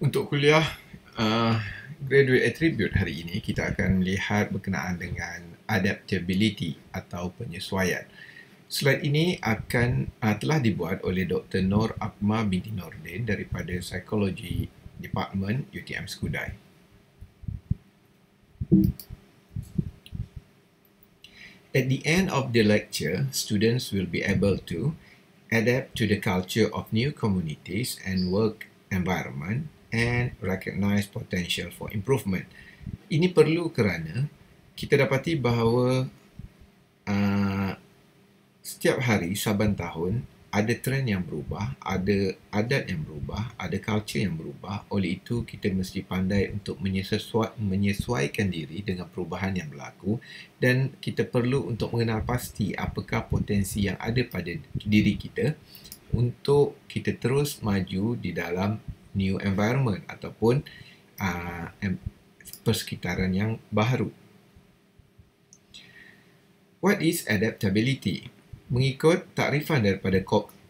Untuk kuliah graduate attribute hari ini, kita akan melihat berkenaan dengan adaptability atau penyesuaian. Slide ini telah dibuat oleh Dr. Nur Akmal binti Nordin daripada Psikologi Department UTM Skudai. At the end of the lecture, students will be able to adapt to the culture of new communities and work environment and recognize potential for improvement. Ini perlu kerana kita dapati bahawa setiap hari, saban tahun, ada trend yang berubah, ada adat yang berubah, ada culture yang berubah. Oleh itu, kita mesti pandai untuk menyesuaikan diri dengan perubahan yang berlaku, dan kita perlu untuk mengenal pasti apakah potensi yang ada pada diri kita untuk kita terus maju di dalam new environment ataupun persekitaran yang baru. What is adaptability? Mengikut takrifan daripada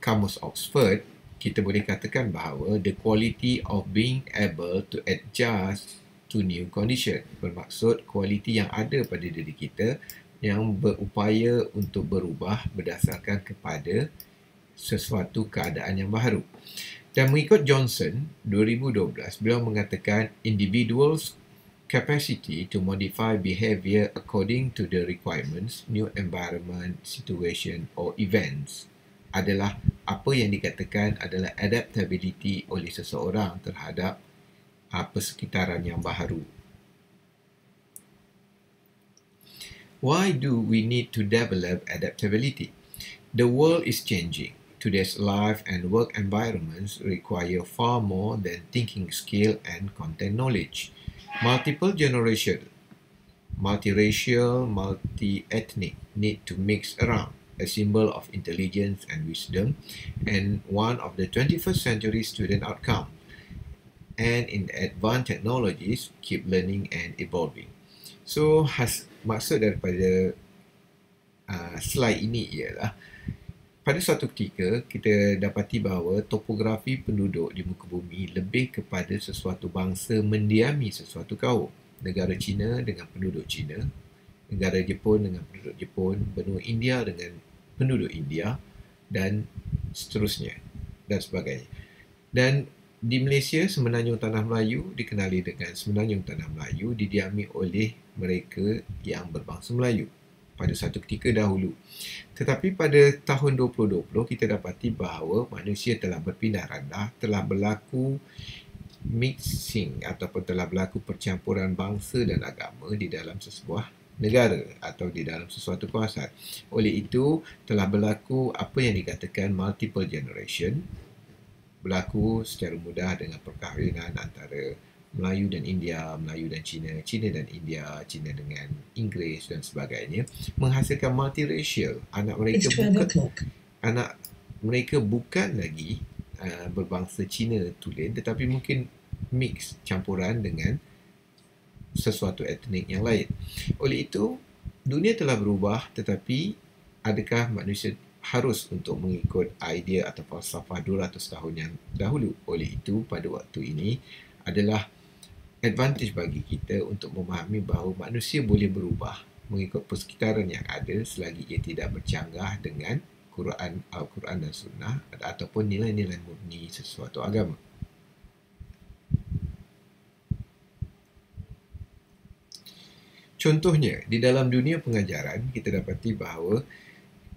Kamus Oxford, kita boleh katakan bahawa the quality of being able to adjust to new condition. Bermaksud kualiti yang ada pada diri kita yang berupaya untuk berubah berdasarkan kepada sesuatu keadaan yang baru. Dan mengikut Johnson 2012, beliau mengatakan individuals capacity to modify behavior according to the requirements, new environment, situation or events adalah apa yang dikatakan adalah adaptability oleh seseorang terhadap persekitaran yang baharu. Why do we need to develop adaptability? The world is changing. Today's life and work environments require far more than thinking skill and content knowledge. Multiple generation, multiracial, multi-ethnic need to mix around, a symbol of intelligence and wisdom, and one of the 21st century student outcome. And in advanced technologies, keep learning and evolving. So, maksud daripada slide ini ialah pada suatu ketika, kita dapati bahawa topografi penduduk di muka bumi lebih kepada sesuatu bangsa mendiami sesuatu kaum. Negara China dengan penduduk China, negara Jepun dengan penduduk Jepun, benua India dengan penduduk India, dan seterusnya, dan sebagainya. Dan di Malaysia, Semenanjung Tanah Melayu dikenali dengan Semenanjung Tanah Melayu didiami oleh mereka yang berbangsa Melayu pada satu ketika dahulu. Tetapi pada tahun 2020, kita dapati bahawa manusia telah berpindah randah, telah berlaku mixing ataupun telah berlaku percampuran bangsa dan agama di dalam sesebuah negara atau di dalam sesuatu kawasan. Oleh itu, telah berlaku apa yang dikatakan multiple generation, berlaku secara mudah dengan perkahwinan antara Melayu dan India, Melayu dan Cina, Cina dan India, Cina dengan Inggeris dan sebagainya, menghasilkan multiracial. Anak mereka bukan lagi berbangsa Cina tulen, tetapi mungkin mix, campuran dengan sesuatu etnik yang lain. Oleh itu, dunia telah berubah, tetapi adakah manusia harus untuk mengikut idea atau falsafah 200 tahun yang dahulu? Oleh itu, pada waktu ini adalah advantage bagi kita untuk memahami bahawa manusia boleh berubah mengikut persekitaran yang ada selagi ia tidak bercanggah dengan Al-Quran dan Sunnah ataupun nilai-nilai murni sesuatu agama. Contohnya, di dalam dunia pengajaran, kita dapati bahawa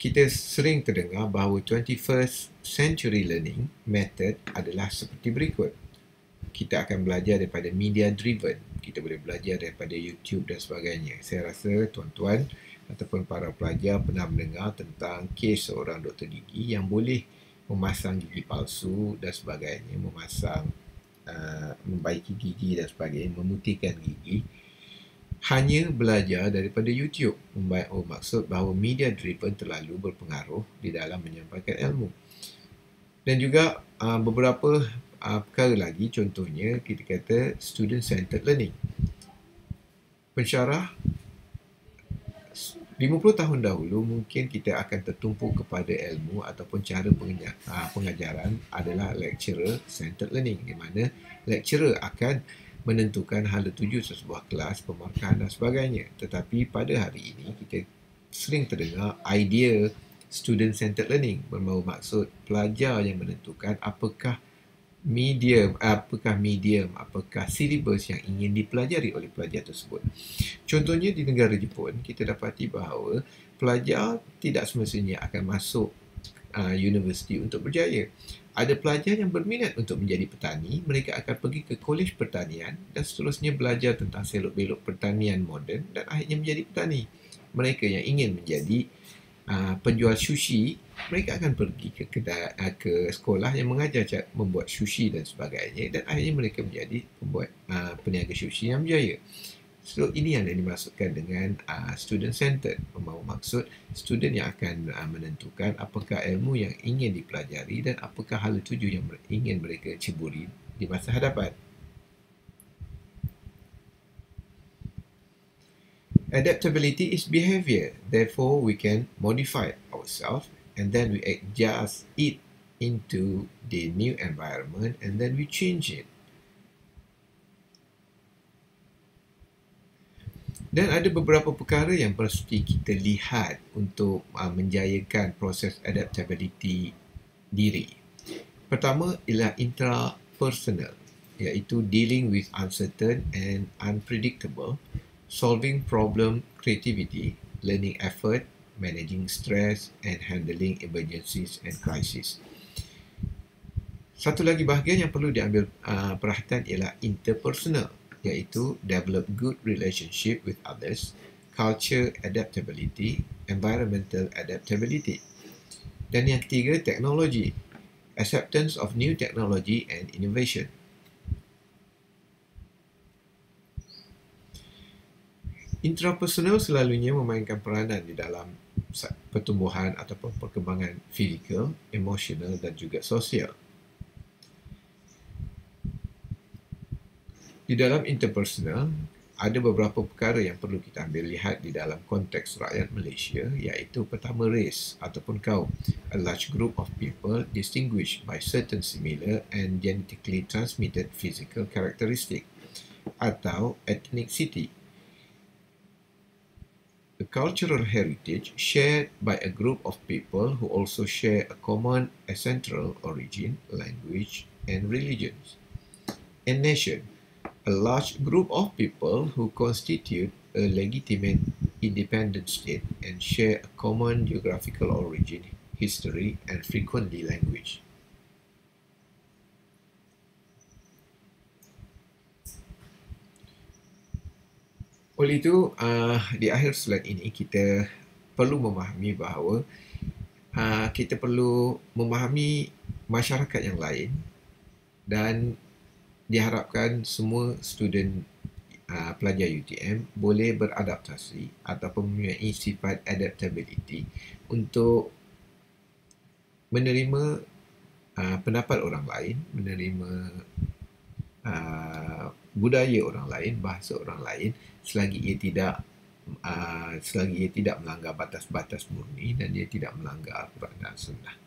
kita sering terdengar bahawa 21st century learning method adalah seperti berikut. Kita akan belajar daripada media driven. Kita boleh belajar daripada YouTube dan sebagainya. Saya rasa tuan-tuan ataupun para pelajar pernah mendengar tentang kes seorang doktor gigi yang boleh memasang gigi palsu dan sebagainya, membaiki gigi dan sebagainya, memutihkan gigi, hanya belajar daripada YouTube. Maksud bahawa media driven terlalu berpengaruh di dalam menyampaikan ilmu. Dan juga beberapa perkara lagi, contohnya kita kata student-centered learning. Pensyarah 50 tahun dahulu mungkin kita akan tertumpu kepada ilmu ataupun cara pengajaran adalah lecturer centered learning, di mana lecturer akan menentukan hala tuju sesebuah kelas, pemarkahan dan sebagainya. Tetapi pada hari ini kita sering terdengar idea student centered learning, bermaksud pelajar yang menentukan apakah medium, apakah silibus yang ingin dipelajari oleh pelajar tersebut. Contohnya di negara Jepun, kita dapati bahawa pelajar tidak semestinya akan masuk universiti untuk berjaya. Ada pelajar yang berminat untuk menjadi petani, mereka akan pergi ke kolej pertanian dan seterusnya belajar tentang selok-belok pertanian moden dan akhirnya menjadi petani. Mereka yang ingin menjadi penjual sushi, mereka akan pergi ke sekolah yang mengajar cara membuat sushi dan sebagainya, dan akhirnya mereka menjadi pembuat peniaga sushi yang berjaya. So, ini yang dimaksudkan dengan student centered, bermaksud student yang akan menentukan apakah ilmu yang ingin dipelajari dan apakah hala tuju yang ingin mereka ceburi di masa hadapan. Adaptability is behavior. Therefore, we can modify ourselves and then we adjust it into the new environment and then we change it. Dan ada beberapa perkara yang mesti kita lihat untuk menjayakan proses adaptability diri. Pertama ialah intrapersonal, iaitu dealing with uncertain and unpredictable, solving problem creativity, learning effort, managing stress and handling emergencies and crisis. Satu lagi bahagian yang perlu diambil perhatian ialah interpersonal, iaitu develop good relationship with others, culture adaptability, environmental adaptability. Dan yang ketiga, teknologi, acceptance of new technology and innovation. Intrapersonal selalunya memainkan peranan di dalam pertumbuhan ataupun perkembangan fizikal, emosional dan juga sosial. Di dalam interpersonal, ada beberapa perkara yang perlu kita ambil lihat di dalam konteks rakyat Malaysia, iaitu pertama race ataupun kaum, a large group of people distinguished by certain similar and genetically transmitted physical characteristic, atau ethnicity, a cultural heritage shared by a group of people who also share a common ancestral origin, language and religions, and nation, a large group of people who constitute a legitimate independent state and share a common geographical origin, history, and frequently language. Oleh itu, di akhir slide ini kita perlu memahami bahawa kita perlu memahami masyarakat yang lain dan diharapkan semua student pelajar UTM boleh beradaptasi ataupun mempunyai sifat adaptability untuk menerima pendapat orang lain, menerima budaya orang lain, bahasa orang lain, selagi ia tidak melanggar batas-batas murni dan ia tidak melanggar Al-Quran dan Sunnah.